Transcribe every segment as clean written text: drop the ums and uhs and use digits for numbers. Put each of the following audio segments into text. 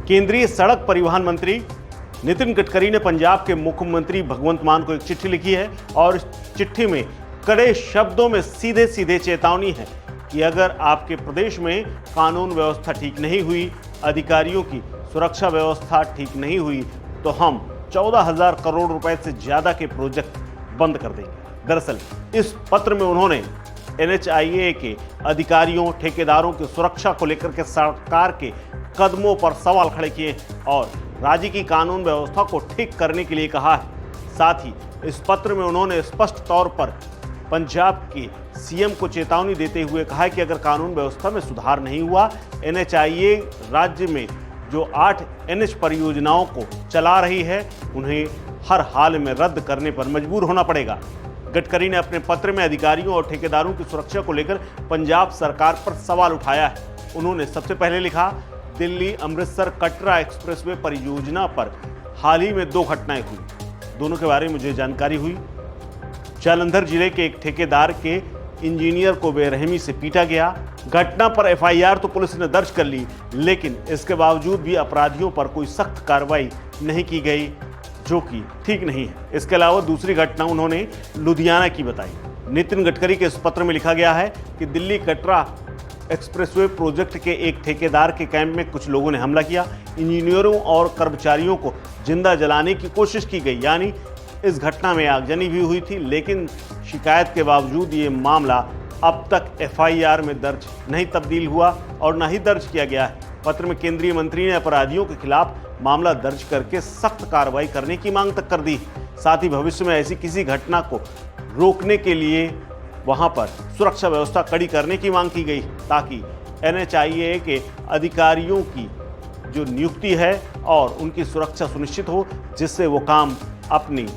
केंद्रीय सड़क परिवहन मंत्री नितिन गडकरी ने पंजाब के मुख्यमंत्री भगवंत मान को एक चिट्ठी लिखी है और इस चिट्ठी में कड़े शब्दों में सीधे सीधे चेतावनी है कि अगर आपके प्रदेश में कानून व्यवस्था ठीक नहीं हुई, अधिकारियों की सुरक्षा व्यवस्था ठीक नहीं हुई, तो हम 14,000 करोड़ रुपए से ज्यादा के प्रोजेक्ट बंद कर देंगे। दरअसल इस पत्र में उन्होंने NHIA के अधिकारियों, ठेकेदारों की सुरक्षा को लेकर के सरकार के कदमों पर सवाल खड़े किए और राज्य की कानून व्यवस्था को ठीक करने के लिए कहा है। साथ ही इस पत्र में उन्होंने स्पष्ट तौर पर पंजाब के CM को चेतावनी देते हुए कहा है कि अगर कानून व्यवस्था में सुधार नहीं हुआ, NHIA राज्य में जो 8 NH परियोजनाओं को चला रही है, उन्हें हर हाल में रद्द करने पर मजबूर होना पड़ेगा। गडकरी ने अपने पत्र में अधिकारियों और ठेकेदारों की सुरक्षा को लेकर पंजाब सरकार पर सवाल उठाया है। उन्होंने सबसे पहले लिखा, दिल्ली अमृतसर कटरा एक्सप्रेसवे परियोजना पर हाल ही में 2 घटनाएं हुई। दोनों के बारे में मुझे जानकारी हुई। जालंधर जिले के एक ठेकेदार के इंजीनियर को बेरहमी से पीटा गया। घटना पर FIR तो पुलिस ने दर्ज कर ली, लेकिन इसके बावजूद भी अपराधियों पर कोई सख्त कार्रवाई नहीं की गई, जो कि ठीक नहीं है। इसके अलावा दूसरी घटना उन्होंने लुधियाना की बताई। नितिन गडकरी के इस पत्र में लिखा गया है कि दिल्ली कटरा एक्सप्रेसवे प्रोजेक्ट के एक ठेकेदार के कैंप में कुछ लोगों ने हमला किया। इंजीनियरों और कर्मचारियों को जिंदा जलाने की कोशिश की गई, यानी इस घटना में आगजनी भी हुई थी, लेकिन शिकायत के बावजूद ये मामला अब तक FIR में दर्ज नहीं तब्दील हुआ और न ही दर्ज किया गया है। पत्र में केंद्रीय मंत्री ने अपराधियों के खिलाफ मामला दर्ज करके सख्त कार्रवाई करने की मांग तक कर दी। साथ ही भविष्य में ऐसी किसी घटना को रोकने के लिए वहां पर सुरक्षा व्यवस्था कड़ी करने की मांग की गई, ताकि NHIA के अधिकारियों की जो नियुक्ति है और उनकी सुरक्षा सुनिश्चित हो, जिससे वो काम अपनी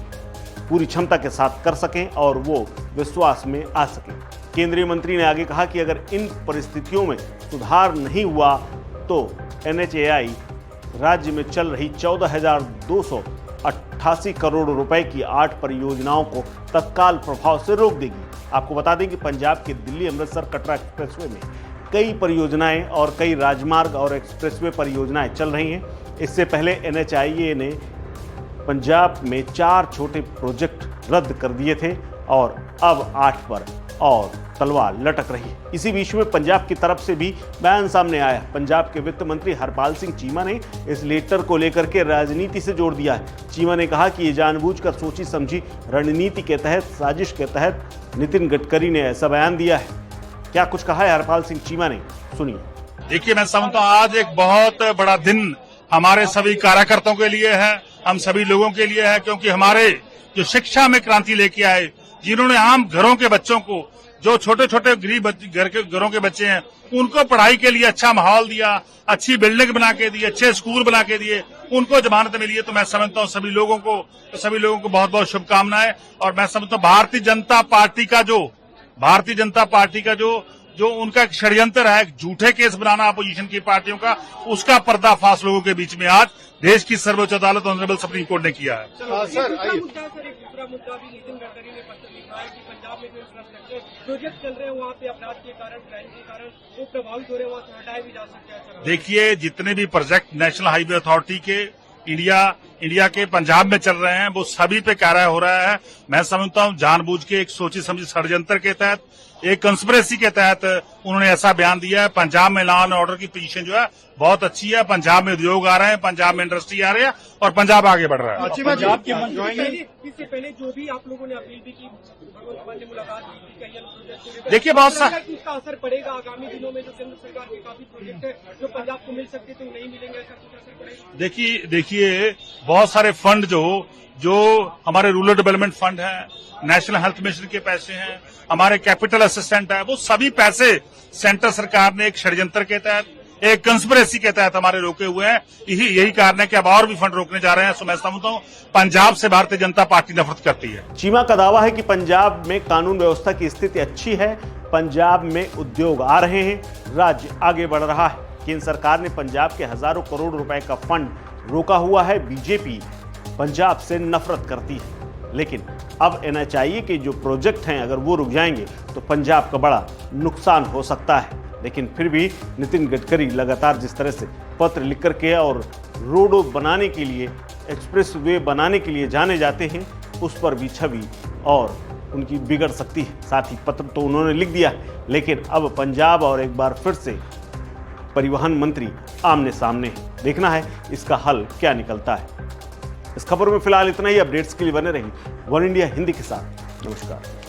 पूरी क्षमता के साथ कर सकें और वो विश्वास में आ सकें। केंद्रीय मंत्री ने आगे कहा कि अगर इन परिस्थितियों में सुधार नहीं हुआ तो NHAI राज्य में चल रही 14,288 करोड़ रुपए की 8 परियोजनाओं को तत्काल प्रभाव से रोक देगी। आपको बता दें कि पंजाब के दिल्ली अमृतसर कटरा एक्सप्रेसवे में कई परियोजनाएं और कई राजमार्ग और एक्सप्रेसवे परियोजनाएं चल रही हैं। इससे पहले NHIA ने पंजाब में 4 छोटे प्रोजेक्ट रद्द कर दिए थे और अब 8 पर और तलवार लटक रही है। इसी बीच में पंजाब की तरफ से भी बयान सामने आया। पंजाब के वित्त मंत्री हरपाल सिंह चीमा ने इस लेटर को लेकर के राजनीति से जोड़ दिया है। चीमा ने कहा कि ये जानबूझकर सोची समझी रणनीति के तहत, साजिश के तहत नितिन गडकरी ने ऐसा बयान दिया है। क्या कुछ कहा है हरपाल सिंह चीमा ने, सुनिए। देखिए, मैं समझता हूँ आज एक बहुत बड़ा दिन हमारे सभी कार्यकर्ताओं के लिए है, हम सभी लोगों के लिए है, क्योंकि हमारे जो शिक्षा में क्रांति लेके आए, जिन्होंने आम घरों के बच्चों को, जो छोटे छोटे गरीब घरों के बच्चे हैं, उनको पढ़ाई के लिए अच्छा माहौल दिया, अच्छी बिल्डिंग बना के दी, अच्छे स्कूल बना के दिए, उनको जमानत मिली है। तो मैं समझता हूँ सभी लोगों को बहुत बहुत शुभकामनाएं। और मैं समझता हूँ भारतीय जनता पार्टी का जो उनका षड्यंत्र है, झूठे केस बनाना अपोजिशन की पार्टियों का, उसका पर्दाफाश लोगों के बीच में आज देश की सर्वोच्च अदालत ऑनरेबल सुप्रीम कोर्ट ने किया है। सर, एक दूसरा मुद्दा भी नितिन गडकरी ने पत्र लिखा है कि पंजाब में जो इंफ्रास्ट्रक्चर प्रोजेक्ट चल रहे हैं, वहाँ पे अपराध के कारण, क्राइम के कारण वो प्रभावित हो रहे हैं, वहाँ से हटाए भी जा सकते हैं। देखिए, जितने भी प्रोजेक्ट नेशनल हाईवे अथॉरिटी के इंडिया के पंजाब में चल रहे हैं, वो सभी पे कार्रवाई हो रहा है। मैं समझता हूँ जानबूझ के एक सोची समझी षड्यंत्र के तहत, एक कंस्पिरेसी के तहत उन्होंने ऐसा बयान दिया है। पंजाब में लॉ एंड ऑर्डर की पोजीशन जो है बहुत अच्छी है। पंजाब में उद्योग आ रहे हैं, पंजाब में इंडस्ट्री आ रही है और पंजाब आगे बढ़ रहा है। इससे पहले जो भी आप लोगों ने अपील भी की, भगवंत मान ने मुलाकात की, देखिए, बहुत सा इसका असर पड़ेगा आगामी दिनों में। जो केंद्र सरकार के काफी प्रोजेक्ट है जो पंजाब को मिल सकते थे, नहीं मिलेंगे, ऐसा कुछ असर पड़ेगा? देखिए, बहुत सारे फंड जो हमारे रूरल डेवलपमेंट फंड है, नेशनल हेल्थ मिशन के पैसे हैं, हमारे कैपिटल असिस्टेंट है, वो सभी पैसे सेंटर सरकार ने एक षड्यंत्र के तहत, एक कंस्पिरेसी के तहत हमारे रोके हुए हैं। यही कारण है कि अब और भी फंड रोकने जा रहे हैं। सो मैं समझता हूँ पंजाब से भारतीय जनता पार्टी नफरत करती है। चीमा का दावा है कि पंजाब में कानून व्यवस्था की स्थिति अच्छी है, पंजाब में उद्योग आ रहे हैं, राज्य आगे बढ़ रहा है। केंद्र सरकार ने पंजाब के हजारों करोड़ रुपए का फंड रोका हुआ है। बीजेपी पंजाब से नफरत करती है, लेकिन अब NHIA के जो प्रोजेक्ट हैं अगर वो रुक जाएंगे तो पंजाब का बड़ा नुकसान हो सकता है। लेकिन फिर भी नितिन गडकरी लगातार जिस तरह से पत्र लिख करके और रोडों बनाने के लिए, एक्सप्रेस वे बनाने के लिए जाने जाते हैं, उस पर भी छवि और उनकी बिगड़ सकती है। साथ ही पत्र तो उन्होंने लिख दिया है, लेकिन अब पंजाब और एक बार फिर से परिवहन मंत्री आमने सामने है। देखना है इसका हल क्या निकलता है। इस खबर में फिलहाल इतना ही। अपडेट्स के लिए बने रहिए वन इंडिया हिंदी के साथ। नमस्कार।